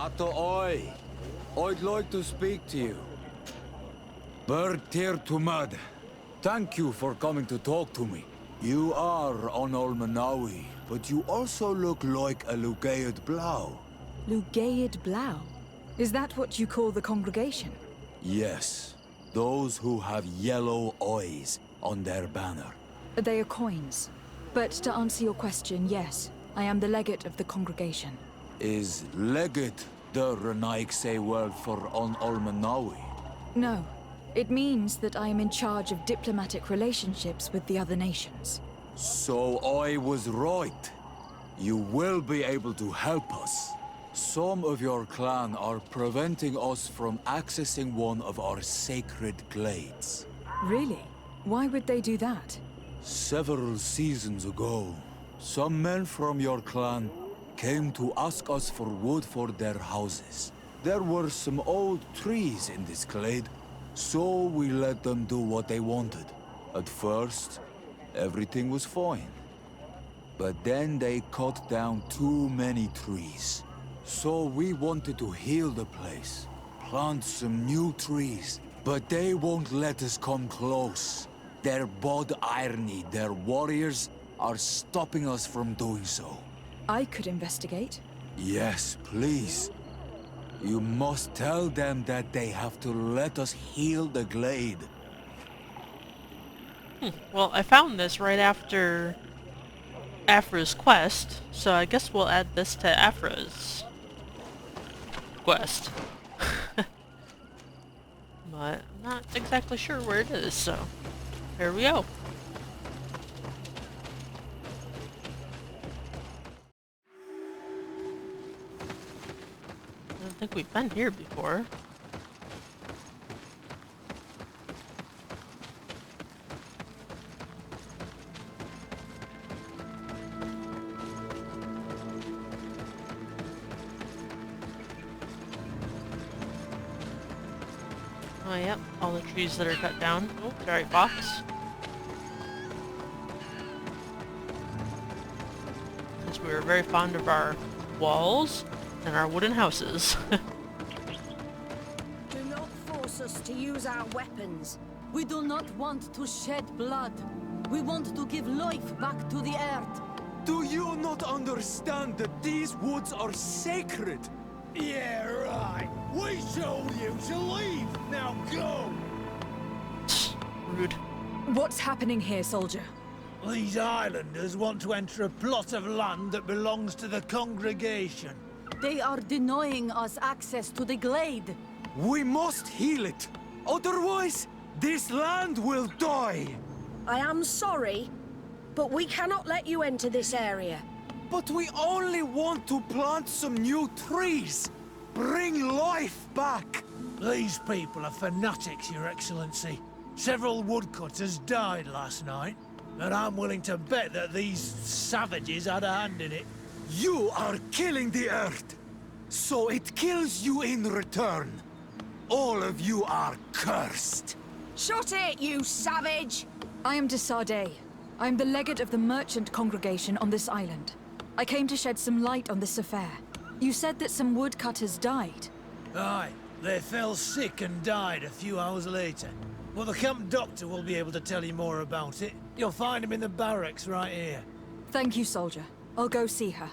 Ato oi. I'd like to speak to you. Bird tear to mud. Thank you for coming to talk to me. You are on Olmanawi, but you also look like a Lugaid Blau. Lugaid Blau? Is that what you call the congregation? Yes. Those who have yellow eyes on their banner. They are coins. But to answer your question, yes. I am the legate of the congregation. Is legate the Renaikse word for on Olmanawi? No. It means that I am in charge of diplomatic relationships with the other nations. So I was right. You will be able to help us. Some of your clan are preventing us from accessing one of our sacred glades. Really? Why would they do that? Several seasons ago, some men from your clan came to ask us for wood for their houses. There were some old trees in this glade, so we let them do what they wanted. At first, everything was fine. But then they cut down too many trees. So we wanted to heal the place, plant some new trees, but they won't let us come close. Their bod irony, their warriors, are stopping us from doing so. I could investigate. Yes, please. You must tell them that they have to let us heal the glade. Well, I found this right after Afra's quest, so I guess we'll add this to Afra's quest. But I'm not exactly sure where it is, so here we go. I don't think we've been here before. Oh, yep, all the trees that are cut down. Oh, sorry, fox. Because we were very fond of our walls and our wooden houses. Do not force us to use our weapons. We do not want to shed blood. We want to give life back to the earth. Do you not understand that these woods are sacred? Yeah, right. We told you to leave. Now go. Rude. What's happening here, soldier? These islanders want to enter a plot of land that belongs to the congregation. They are denying us access to the glade. We must heal it. Otherwise, this land will die. I am sorry, but we cannot let you enter this area. But we only want to plant some new trees. Bring life back. These people are fanatics, Your Excellency. Several woodcutters died last night, and I'm willing to bet that these savages had a hand in it. You are killing the earth, so it kills you in return. All of you are cursed. Shut it, you savage! I am de Sardet. I am the legate of the merchant congregation on this island. I came to shed some light on this affair. You said that some woodcutters died. Aye, they fell sick and died a few hours later. Well, the camp doctor will be able to tell you more about it. You'll find him in the barracks right here. Thank you, soldier. I'll go see her.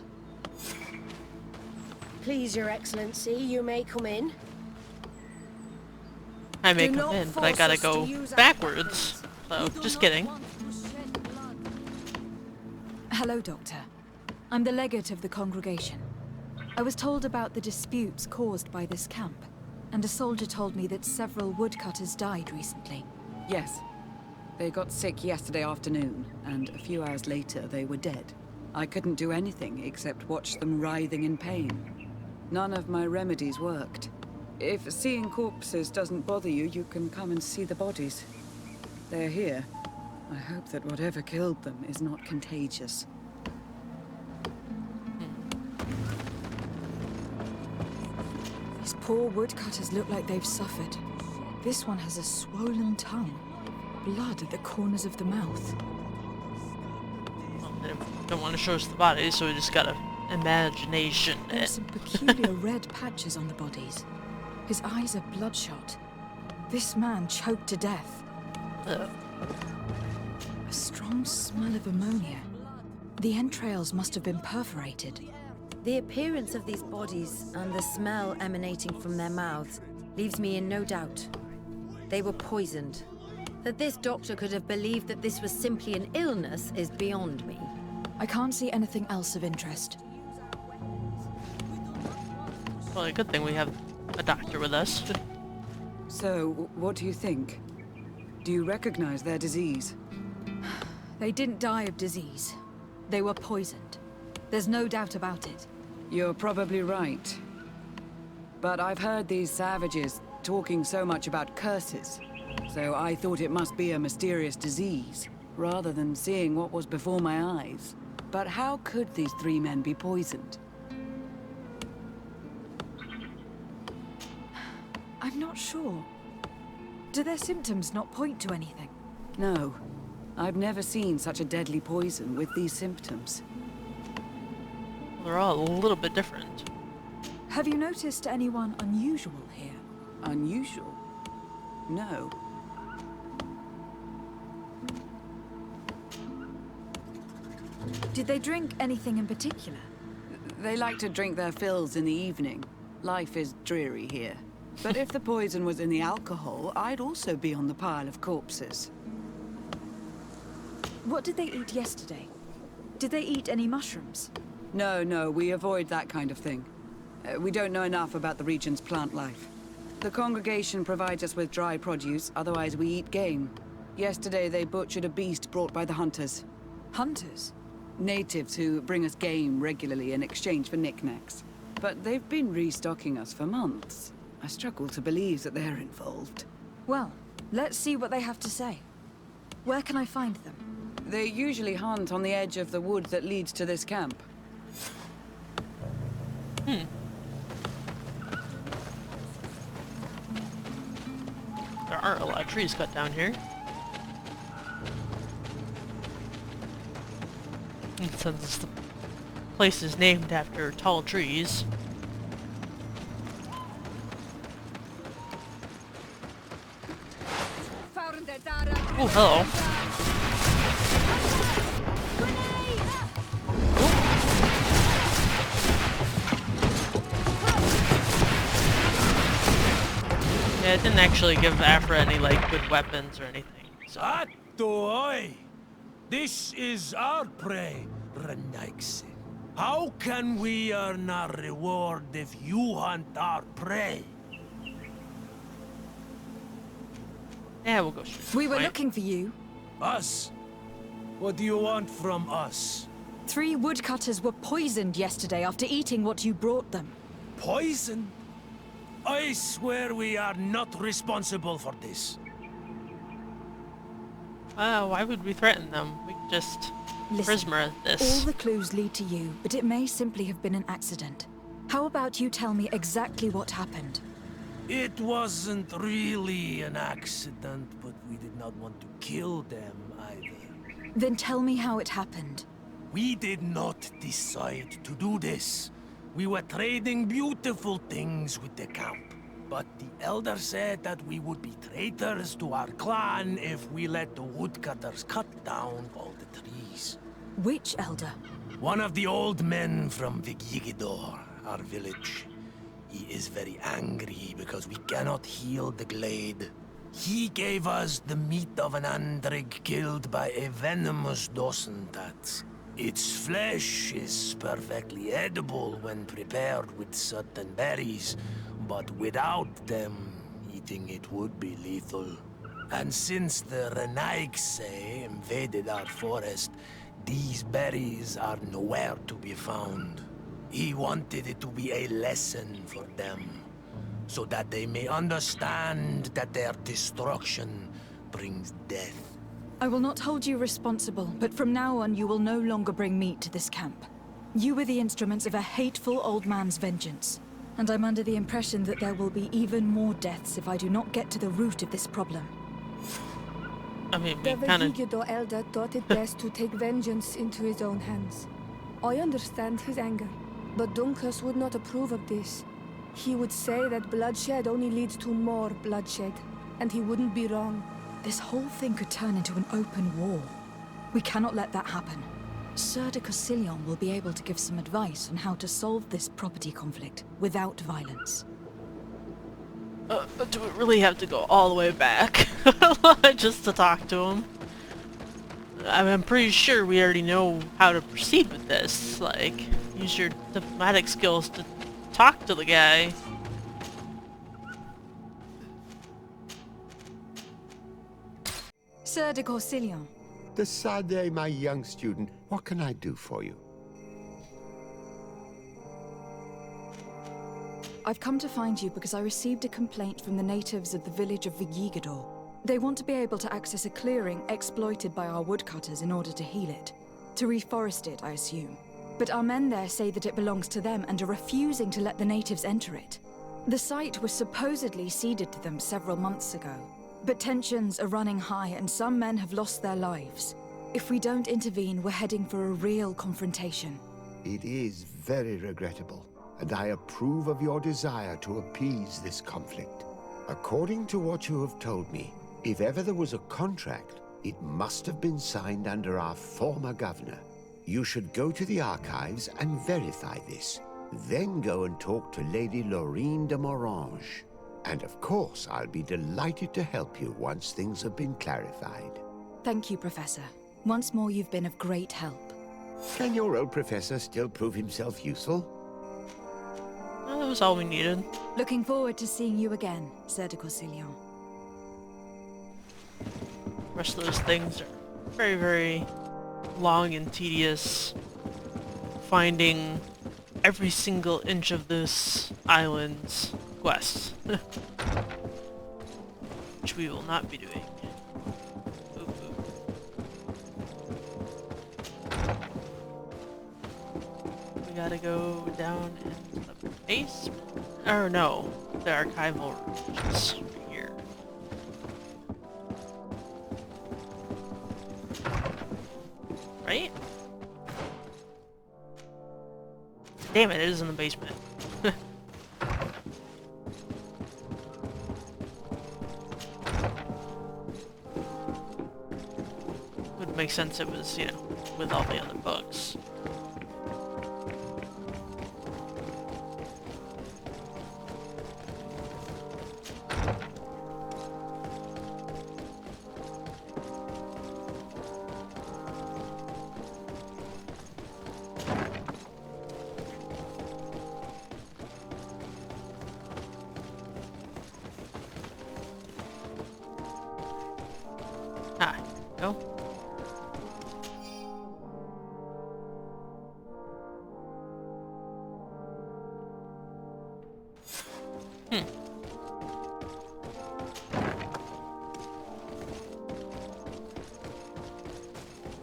Please, Your Excellency, you may come in. I may Do come not in, but I force gotta us to go use our backwards. So, We do just not kidding. want to shed blood. Hello, Doctor. I'm the legate of the congregation. I was told about the disputes caused by this camp, and a soldier told me that several woodcutters died recently. Yes. They got sick yesterday afternoon, and a few hours later they were dead. I couldn't do anything except watch them writhing in pain. None of my remedies worked. If seeing corpses doesn't bother you, you can come and see the bodies. They're here. I hope that whatever killed them is not contagious. These poor woodcutters look like they've suffered. This one has a swollen tongue. Blood at the corners of the mouth. Well, they don't want to show us the bodies, so we just gotta imagination. There are some peculiar red patches on the bodies. His eyes are bloodshot. This man choked to death. Ugh. A strong smell of ammonia. The entrails must have been perforated. The appearance of these bodies and the smell emanating from their mouths leaves me in no doubt. They were poisoned. That this doctor could have believed that this was simply an illness is beyond me. I can't see anything else of interest. Well, a good thing we have a doctor with us. So, what do you think? Do you recognize their disease? They didn't die of disease. They were poisoned. There's no doubt about it. You're probably right. But I've heard these savages talking so much about curses, so I thought it must be a mysterious disease, rather than seeing what was before my eyes. But how could these 3 men be poisoned? I'm not sure. Do their symptoms not point to anything? No. I've never seen such a deadly poison with these symptoms. They're all a little bit different. Have you noticed anyone unusual here? Unusual? No. Did they drink anything in particular? They like to drink their fills in the evening. Life is dreary here. But if the poison was in the alcohol, I'd also be on the pile of corpses. What did they eat yesterday? Did they eat any mushrooms? No, we avoid that kind of thing. We don't know enough about the region's plant life. The congregation provides us with dry produce, otherwise we eat game. Yesterday they butchered a beast brought by the hunters. Hunters? Natives who bring us game regularly in exchange for knickknacks. But they've been restocking us for months. I struggle to believe that they're involved. Well, let's see what they have to say. Where can I find them? They usually hunt on the edge of the wood that leads to this camp. There aren't a lot of trees cut down here. And since the place is named after tall trees. Oh, hello. Yeah, it didn't actually give Afra any, like, good weapons or anything, so... Atoy! This is our prey, Renaigse. How can we earn our reward if you hunt our prey? Yeah, we'll go straight to the We were point. looking for you. Us? What do you want from us? 3 woodcutters were poisoned yesterday after eating what you brought them. Poison? I swear we are not responsible for this. Why would we threaten them? We could just Listen, prisma all this. the clues lead to you, but it may simply have been an accident. How about you tell me exactly what happened? It wasn't really an accident, but we did not want to kill them either. Then tell me how it happened. We did not decide to do this. We were trading beautiful things with the camp. But the elder said that we would be traitors to our clan if we let the woodcutters cut down all the trees. Which elder? One of the old men from Vigigidor, our village. He is very angry because we cannot heal the glade. He gave us the meat of an andrig killed by a venomous dosentat. Its flesh is perfectly edible when prepared with certain berries, but without them, eating it would be lethal. And since the Renaigse invaded our forest, these berries are nowhere to be found. He wanted it to be a lesson for them, so that they may understand that their destruction brings death. I will not hold you responsible, but from now on you will no longer bring meat to this camp. You were the instruments of a hateful old man's vengeance, and I'm under the impression that there will be even more deaths if I do not get to the root of this problem. I mean, The we kind of... Vigigidor elder thought it best to take vengeance into his own hands. I understand his anger. But Dunkus would not approve of this. He would say that bloodshed only leads to more bloodshed, and he wouldn't be wrong. This whole thing could turn into an open war. We cannot let that happen. Sir de Cosillon will be able to give some advice on how to solve this property conflict without violence. Do we really have to go all the way back just to talk to him? I'm pretty sure we already know how to proceed with this. Like, use your diplomatic skills to talk to the guy. Sir de Cosillon. Decidez, my young student, what can I do for you? I've come to find you because I received a complaint from the natives of the village of Vigigador. They want to be able to access a clearing exploited by our woodcutters in order to heal it. To reforest it, I assume. But our men there say that it belongs to them and are refusing to let the natives enter it. The site was supposedly ceded to them several months ago. But tensions are running high and some men have lost their lives. If we don't intervene, we're heading for a real confrontation. It is very regrettable, and I approve of your desire to appease this conflict. According to what you have told me, if ever there was a contract, it must have been signed under our former governor. You should go to the archives and verify this. Then go and talk to Lady Laurine de Morange. And of course, I'll be delighted to help you once things have been clarified. Thank you, Professor. Once more, you've been of great help. Can your old professor still prove himself useful? Well, that was all we needed. Looking forward to seeing you again, Sir de Cosillon. The rest of those things are very, very long and tedious. Finding every single inch of this island's quest. Which we will not be doing. Ooh, ooh. We gotta go down into the basement? Or no, the archival room, which is here. Right? Damn it, it is in the basement. Would make sense it was, you know, with all the other books. Ah, go.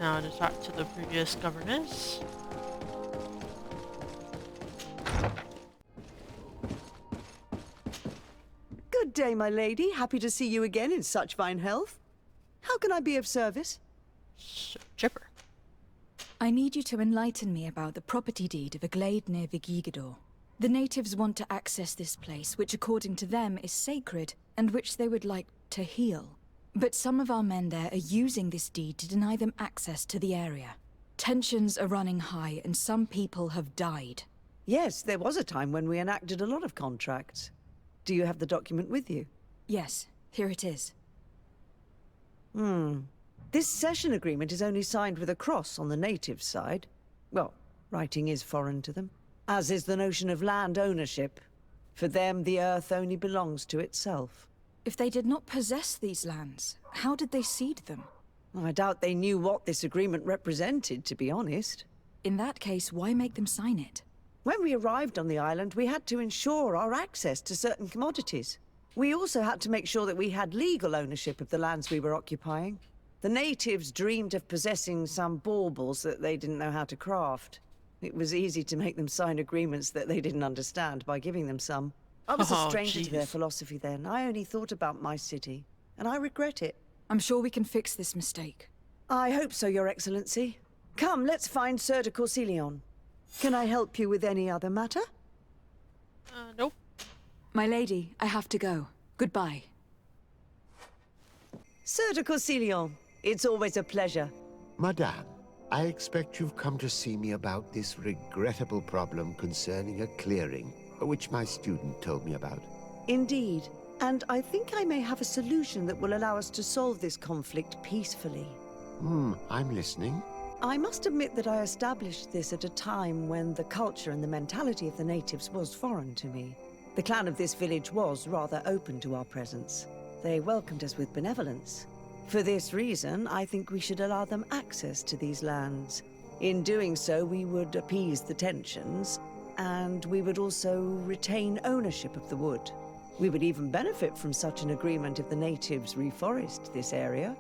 Now to talk to the previous governess. Good day, my lady. Happy to see you again in such fine health. How can I be of service? So chipper. I need you to enlighten me about the property deed of a glade near Vigigador. The natives want to access this place, which according to them is sacred, and which they would like to heal. But some of our men there are using this deed to deny them access to the area. Tensions are running high, and some people have died. Yes, there was a time when we enacted a lot of contracts. Do you have the document with you? Yes, here it is. This cession agreement is only signed with a cross on the native side. Well, writing is foreign to them, as is the notion of land ownership. For them, the earth only belongs to itself. If they did not possess these lands, how did they cede them? I doubt they knew what this agreement represented, to be honest. In that case, why make them sign it? When we arrived on the island, we had to ensure our access to certain commodities. We also had to make sure that we had legal ownership of the lands we were occupying. The natives dreamed of possessing some baubles that they didn't know how to craft. It was easy to make them sign agreements that they didn't understand by giving them some. I was a stranger to their philosophy then. I only thought about my city, and I regret it. I'm sure we can fix this mistake. I hope so, Your Excellency. Come, let's find Sir de Corsilion. Can I help you with any other matter? Nope. My lady, I have to go. Goodbye. Sir de Corsilion, it's always a pleasure. Madame, I expect you've come to see me about this regrettable problem concerning a clearing, which my student told me about. Indeed. And I think I may have a solution that will allow us to solve this conflict peacefully. I'm listening. I must admit that I established this at a time when the culture and the mentality of the natives was foreign to me. The clan of this village was rather open to our presence. They welcomed us with benevolence. For this reason, I think we should allow them access to these lands. In doing so, we would appease the tensions, and we would also retain ownership of the wood. We would even benefit from such an agreement if the natives reforest this area.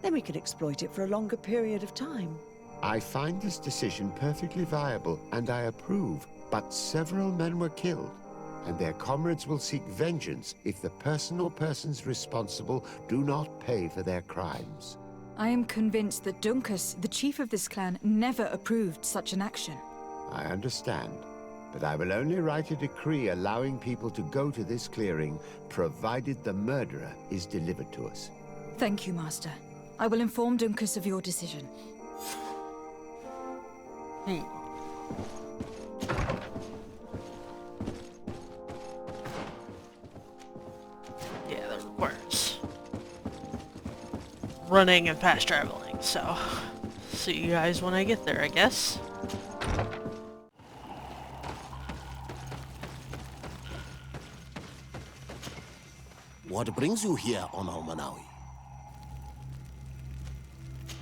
Then we could exploit it for a longer period of time. I find this decision perfectly viable, and I approve, but several men were killed, and their comrades will seek vengeance if the person or persons responsible do not pay for their crimes. I am convinced that Dunkus, the chief of this clan, never approved such an action. I understand, but I will only write a decree allowing people to go to this clearing, provided the murderer is delivered to us. Thank you, Master. I will inform Dunkus of your decision. Yeah, that requires running and fast traveling, so see you guys when I get there, I guess. What brings you here on Manawi?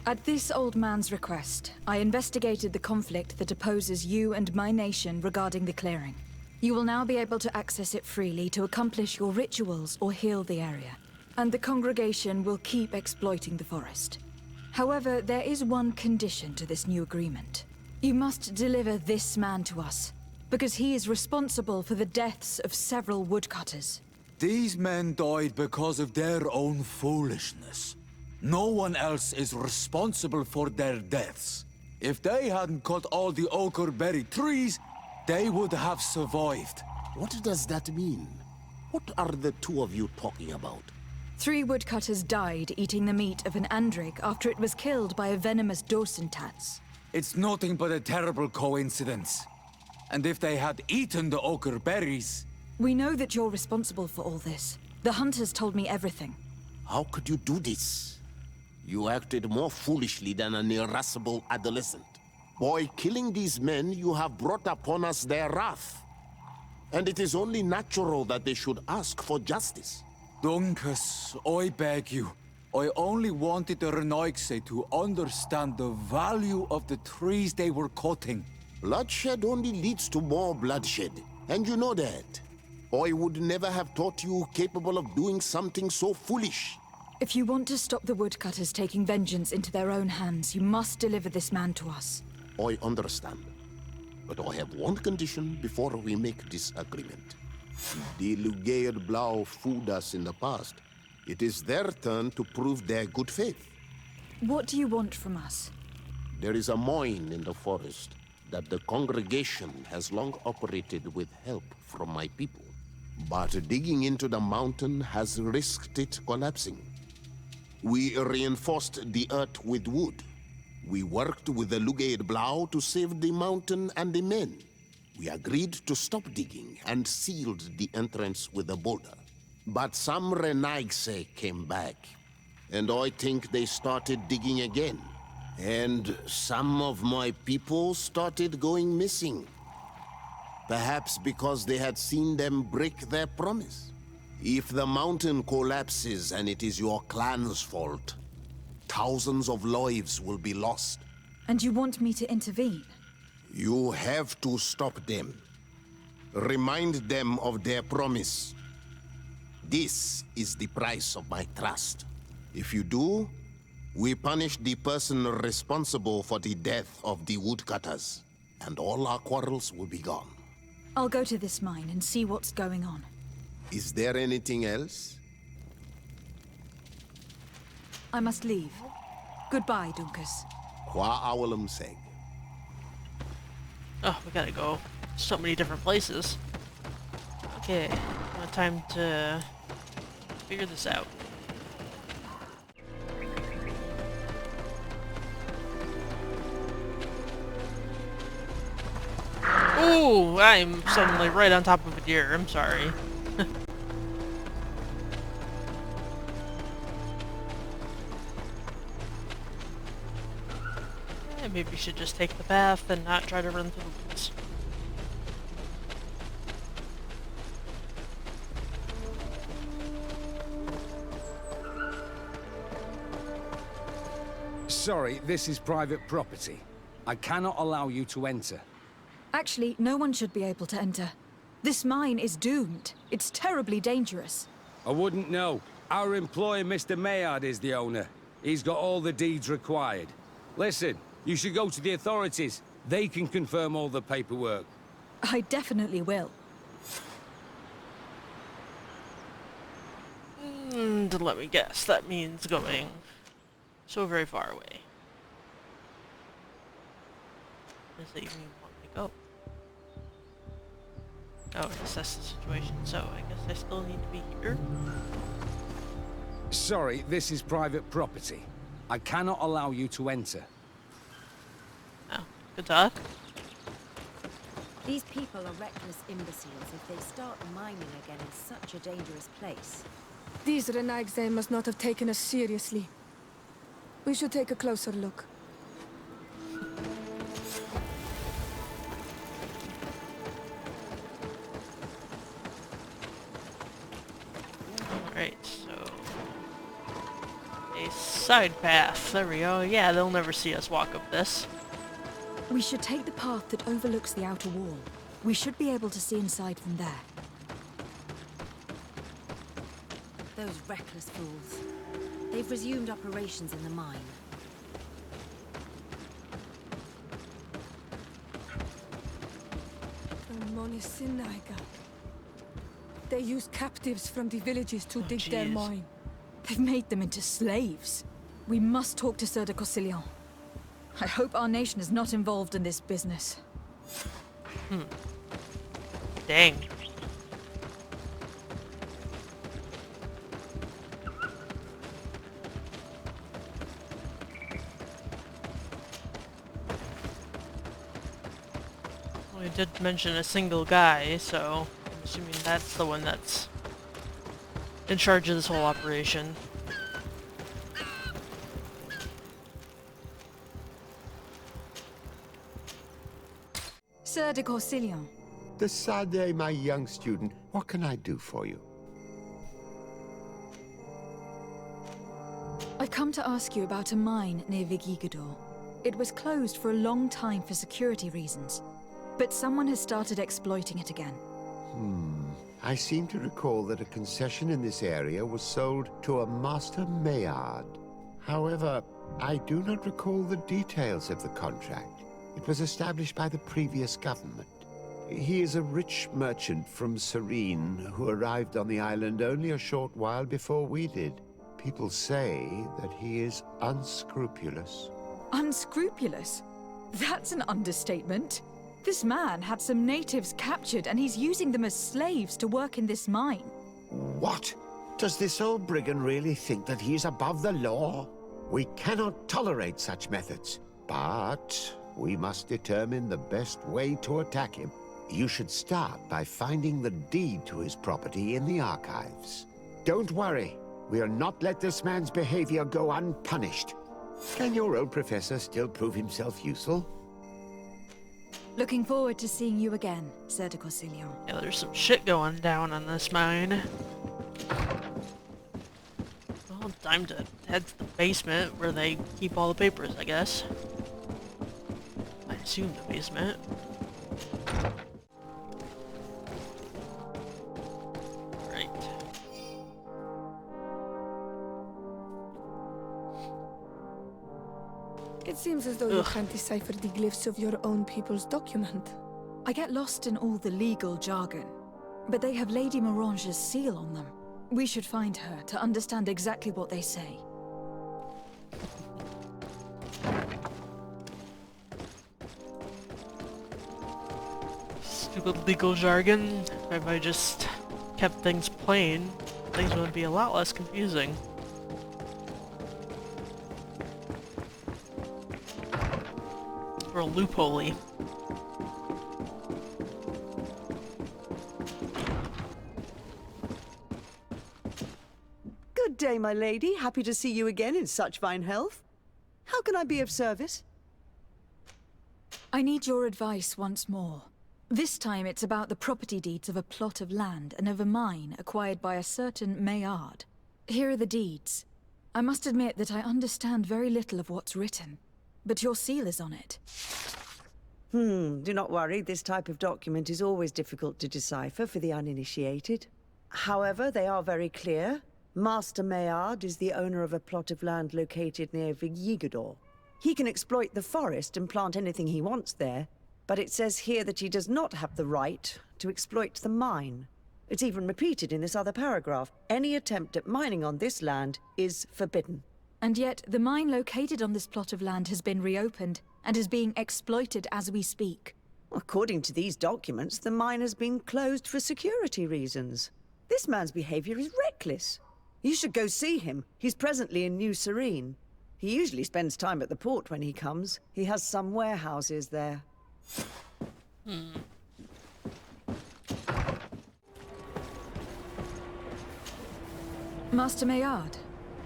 At this old man's request, I investigated the conflict that opposes you and my nation regarding the clearing. You will now be able to access it freely to accomplish your rituals or heal the area. And the congregation will keep exploiting the forest. However, there is one condition to this new agreement. You must deliver this man to us, because he is responsible for the deaths of several woodcutters. These men died because of their own foolishness. No one else is responsible for their deaths. If they hadn't cut all the oakerberry trees, they would have survived. What does that mean? What are the two of you talking about? 3 woodcutters died eating the meat of an andrig after it was killed by a venomous dosentats. It's nothing but a terrible coincidence. And if they had eaten the oakerberries... We know that you're responsible for all this. The hunters told me everything. How could you do this? You acted more foolishly than an irascible adolescent. By killing these men, you have brought upon us their wrath. And it is only natural that they should ask for justice. Dunkus, I beg you. I only wanted the Renoixe to understand the value of the trees they were cutting. Bloodshed only leads to more bloodshed, and you know that. I would never have thought you capable of doing something so foolish. If you want to stop the woodcutters taking vengeance into their own hands, you must deliver this man to us. I understand. But I have one condition before we make this agreement. The Lugaid Blau fooled us in the past. It is their turn to prove their good faith. What do you want from us? There is a mine in the forest that the congregation has long operated with help from my people. But digging into the mountain has risked it collapsing. We reinforced the earth with wood. We worked with the Lugaid Blau to save the mountain and the men. We agreed to stop digging and sealed the entrance with a boulder. But some Renaigse came back, and I think they started digging again. And some of my people started going missing. Perhaps because they had seen them break their promise. If the mountain collapses and it is your clan's fault, thousands of lives will be lost. And you want me to intervene? You have to stop them. Remind them of their promise. This is the price of my trust. If you do, we punish the person responsible for the death of the woodcutters, and all our quarrels will be gone. I'll go to this mine and see what's going on. Is there anything else? I must leave. Goodbye, Dunkus. Qua awalum seg. Oh, we gotta go so many different places. Okay, now time to figure this out. Ooh, I'm suddenly right on top of a deer. I'm sorry. Maybe we should just take the path and not try to run through the woods. Sorry, this is private property. I cannot allow you to enter. Actually, no one should be able to enter. This mine is doomed. It's terribly dangerous. I wouldn't know. Our employer, Mr. Maillard, is the owner. He's got all the deeds required. Listen, you should go to the authorities. They can confirm all the paperwork. I definitely will. And let me guess, that means going so very far away. Where does it even want me to go? Oh, assess the situation, so I guess I still need to be here? Sorry, this is private property. I cannot allow you to enter. Oh, good talk. These people are reckless imbeciles if they start mining again in such a dangerous place. These Renaigse must not have taken us seriously. We should take a closer look. Alright, so... a side path. There we go. Yeah, they'll never see us walk up this. We should take the path that overlooks the outer wall. We should be able to see inside from there. Those reckless fools. They've resumed operations in the mine. They use captives from the villages to dig their jeez. mine. They've made them into slaves. We must talk to Sir de Corsillon. I hope our nation is not involved in this business. Dang. We did mention a single guy, so I'm assuming that's the one that's in charge of this whole operation. Sir de Corsillon. Desade, my young student, what can I do for you? I've come to ask you about a mine near Vigigador. It was closed for a long time for security reasons, but someone has started exploiting it again. I seem to recall that a concession in this area was sold to a Master Maillard. However, I do not recall the details of the contract. It was established by the previous government. He is a rich merchant from Serene who arrived on the island only a short while before we did. People say that he is unscrupulous. Unscrupulous? That's an understatement. This man had some natives captured and he's using them as slaves to work in this mine. What? Does this old brigand really think that he is above the law? We cannot tolerate such methods, but we must determine the best way to attack him. You should start by finding the deed to his property in the archives. Don't worry, we'll not let this man's behavior go unpunished. Can your old professor still prove himself useful? Looking forward to seeing you again, Sir de Corsillon. Yeah, there's some shit going down on this mine. Well, time to head to the basement where they keep all the papers, I guess. I assume the basement. Right. It seems as though you can't decipher the glyphs of your own people's document. I get lost in all the legal jargon, but they have Lady Morange's seal on them. We should find her to understand exactly what they say. Stupid legal jargon. If I just kept things plain, things would be a lot less confusing. Real loophole-y. Good day, my lady. Happy to see you again in such fine health. How can I be of service? I need your advice once more. This time it's about the property deeds of a plot of land and of a mine acquired by a certain Maillard. Here are the deeds. I must admit that I understand very little of what's written, but your seal is on it. Do not worry. This type of document is always difficult to decipher for the uninitiated. However, they are very clear. Master Maillard is the owner of a plot of land located near Vigyigador. He can exploit the forest and plant anything he wants there, but it says here that he does not have the right to exploit the mine. It's even repeated in this other paragraph. Any attempt at mining on this land is forbidden. And yet, the mine located on this plot of land has been reopened and is being exploited as we speak. According to these documents, the mine has been closed for security reasons. This man's behavior is reckless. You should go see him. He's presently in New Serene. He usually spends time at the port when he comes. He has some warehouses there. Master Maillard.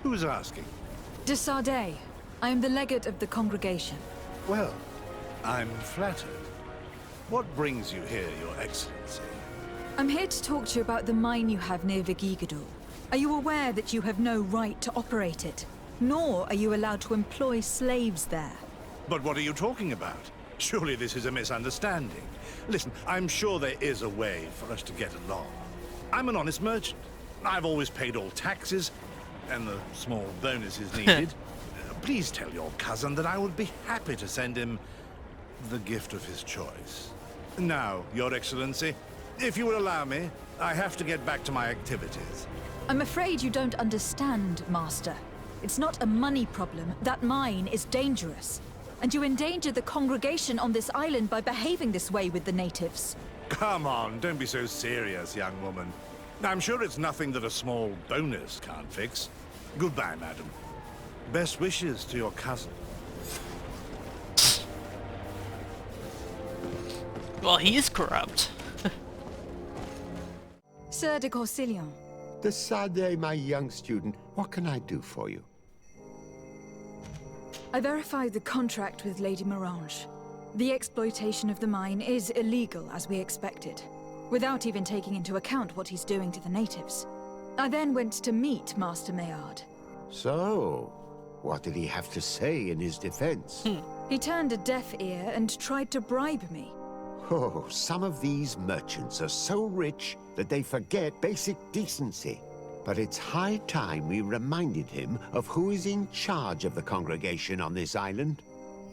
Who's asking? De Sardet. I am the legate of the congregation. Well, I'm flattered. What brings you here, Your Excellency? I'm here to talk to you about the mine you have near Vigyigador. Are you aware that you have no right to operate it? Nor are you allowed to employ slaves there. But what are you talking about? Surely this is a misunderstanding. Listen, I'm sure there is a way for us to get along. I'm an honest merchant. I've always paid all taxes, and the small bonuses needed. Please tell your cousin that I would be happy to send him the gift of his choice. Now, Your Excellency, if you will allow me, I have to get back to my activities. I'm afraid you don't understand, Master. It's not a money problem. That mine is dangerous. And you endanger the congregation on this island by behaving this way with the natives. Come on, don't be so serious, young woman. I'm sure it's nothing that a small bonus can't fix. Goodbye, madam. Best wishes to your cousin. Well, he's corrupt. Sir de Corsillon. De Sardet, my young student, what can I do for you? I verified the contract with Lady Morange. The exploitation of the mine is illegal, as we expected, without even taking into account what he's doing to the natives. I then went to meet Master Maillard. So, what did he have to say in his defense? He turned a deaf ear and tried to bribe me. Oh, some of these merchants are so rich that they forget basic decency. But it's high time we reminded him of who is in charge of the congregation on this island.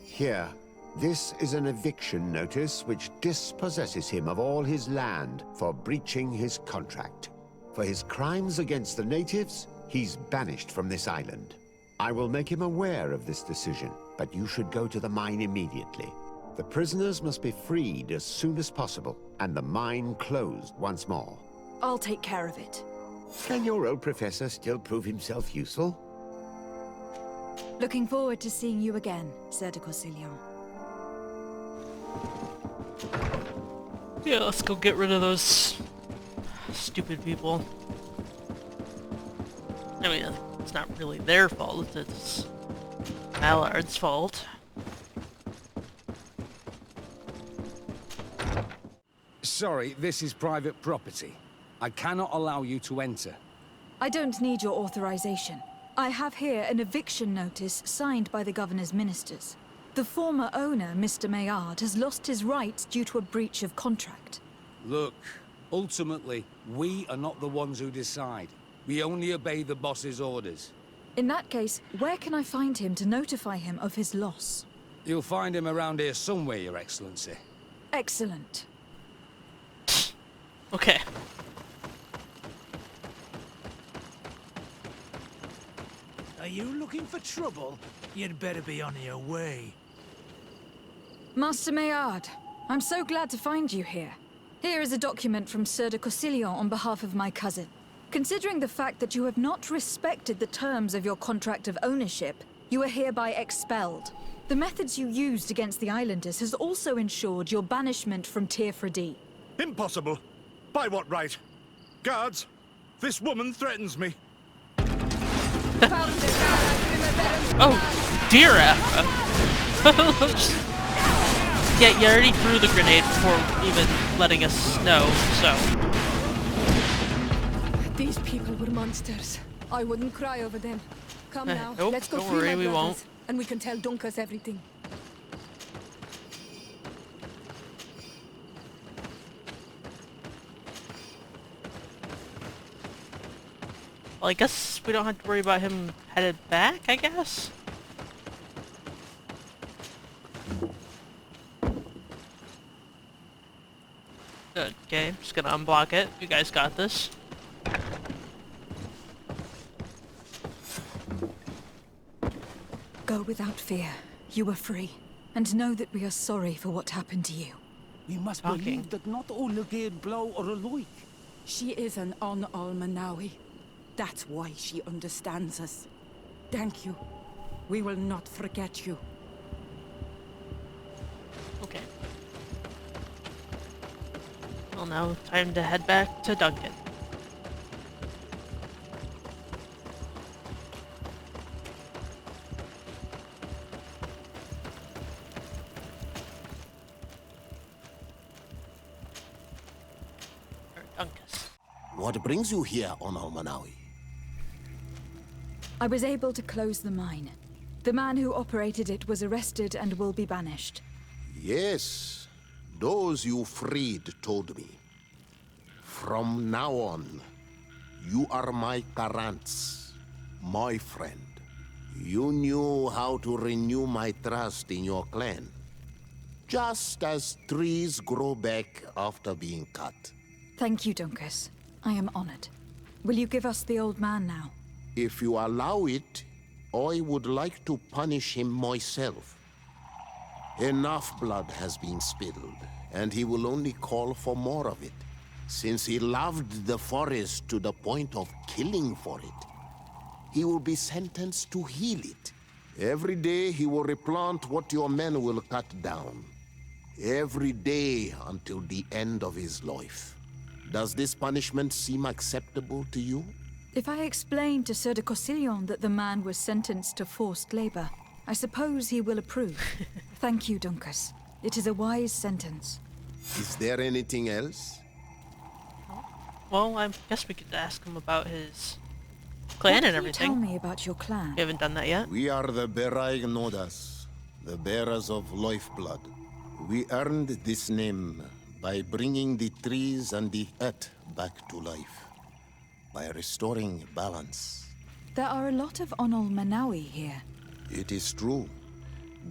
Here, this is an eviction notice which dispossesses him of all his land for breaching his contract. For his crimes against the natives, he's banished from this island. I will make him aware of this decision, but you should go to the mine immediately. The prisoners must be freed as soon as possible, and the mine closed once more. I'll take care of it. Can your old professor still prove himself useful? Looking forward to seeing you again, Sir de Corsillon. Yeah, let's go get rid of those stupid people. I mean, it's not really their fault, it's Mallard's fault. Sorry, this is private property. I cannot allow you to enter. I don't need your authorization. I have here an eviction notice signed by the governor's ministers. The former owner, Mr. Maillard, has lost his rights due to a breach of contract. Look, ultimately, we are not the ones who decide. We only obey the boss's orders. In that case, where can I find him to notify him of his loss? You'll find him around here somewhere, Your Excellency. Excellent. Okay. Are you looking for trouble? You'd better be on your way. Master Maillard, I'm so glad to find you here. Here is a document from Sieur de Cossillon on behalf of my cousin. Considering the fact that you have not respected the terms of your contract of ownership, you are hereby expelled. The methods you used against the islanders has also ensured your banishment from Tirfredi. Impossible. By what right? Guards, this woman threatens me. Oh, dear Afra. Yeah, you already threw the grenade before even letting us know, so... These people were monsters. I wouldn't cry over them. Come now, nope, let's go don't free worry, my we brothers, won't. and we can tell Dunkus everything. Well, I guess we don't have to worry about him headed back, I guess? Good, okay, I'm just gonna unblock it. You guys got this. Go without fear. You are free. And know that we are sorry for what happened to you. We must believe that not all Legade Blow or alike. She is an Almanawi. That's why she understands us. Thank you. We will not forget you. Okay. Well, now time to head back to Duncan. What brings you here on Almanawi? I was able to close the mine. The man who operated it was arrested and will be banished. Yes, those you freed told me. From now on, you are my Karants, my friend. You knew how to renew my trust in your clan. Just as trees grow back after being cut. Thank you, Dunkus. I am honored. Will you give us the old man now? If you allow it, I would like to punish him myself. Enough blood has been spilled, and he will only call for more of it, since he loved the forest to the point of killing for it. He will be sentenced to heal it. Every day he will replant what your men will cut down. Every day until the end of his life. Does this punishment seem acceptable to you? If I explain to Sieur de Cossillon that the man was sentenced to forced labor, I suppose he will approve. Thank you, Dunkus. It is a wise sentence. Is there anything else? Well, I guess we could ask him about his clan and everything. Tell me about your clan. We haven't done that yet. We are the Beraig Nodas, the bearers of lifeblood. We earned this name by bringing the trees and the earth back to life. By restoring balance. There are a lot of Onol Manawi here. It is true.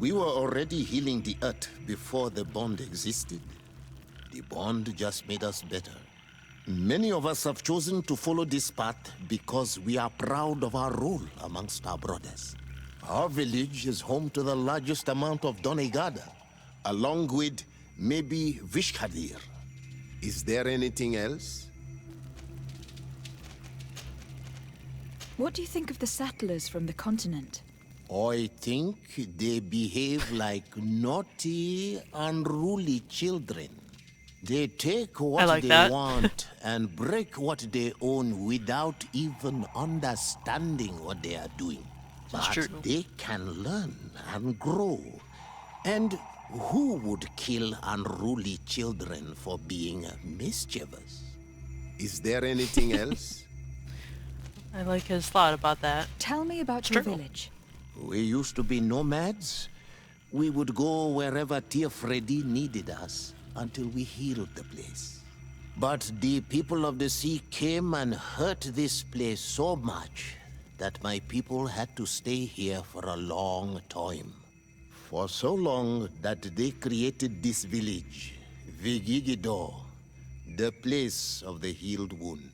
We were already healing the earth before the bond existed. The bond just made us better. Many of us have chosen to follow this path because we are proud of our role amongst our brothers. Our village is home to the largest amount of Donegada, along with maybe Vishkadir. Is there anything else? What do you think of the settlers from the continent? I think they behave like naughty, unruly children. They take what they want and break what they own without even understanding what they are doing. But they can learn and grow. And who would kill unruly children for being mischievous? Is there anything else? I like his thought about that. Tell me about your village. We used to be nomads. We would go wherever Tirfredi needed us until we healed the place. But the people of the sea came and hurt this place so much that my people had to stay here for a long time. For so long that they created this village, Vigigidor, the place of the healed wound.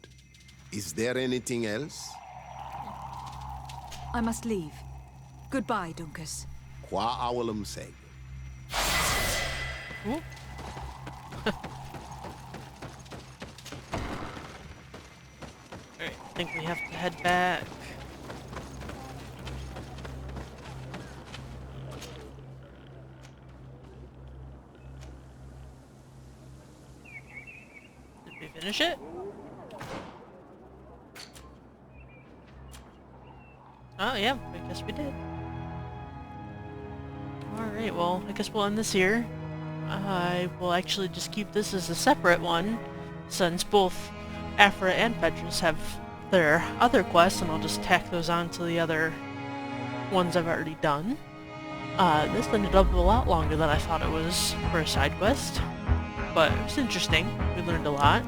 Is there anything else? I must leave. Goodbye, Dunkus. Qua awalum seg. think we have to head back. Did we finish it? Oh yeah, I guess we did. Alright, well, I guess we'll end this here. I will actually just keep this as a separate one, since both Afra and Petrus have their other quests, and I'll just tack those on to the other ones I've already done. This ended up a lot longer than I thought it was for a side quest, but it was interesting. We learned a lot.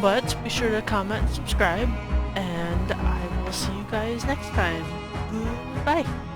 But be sure to comment and subscribe, and I will see you guys next time. Goodbye!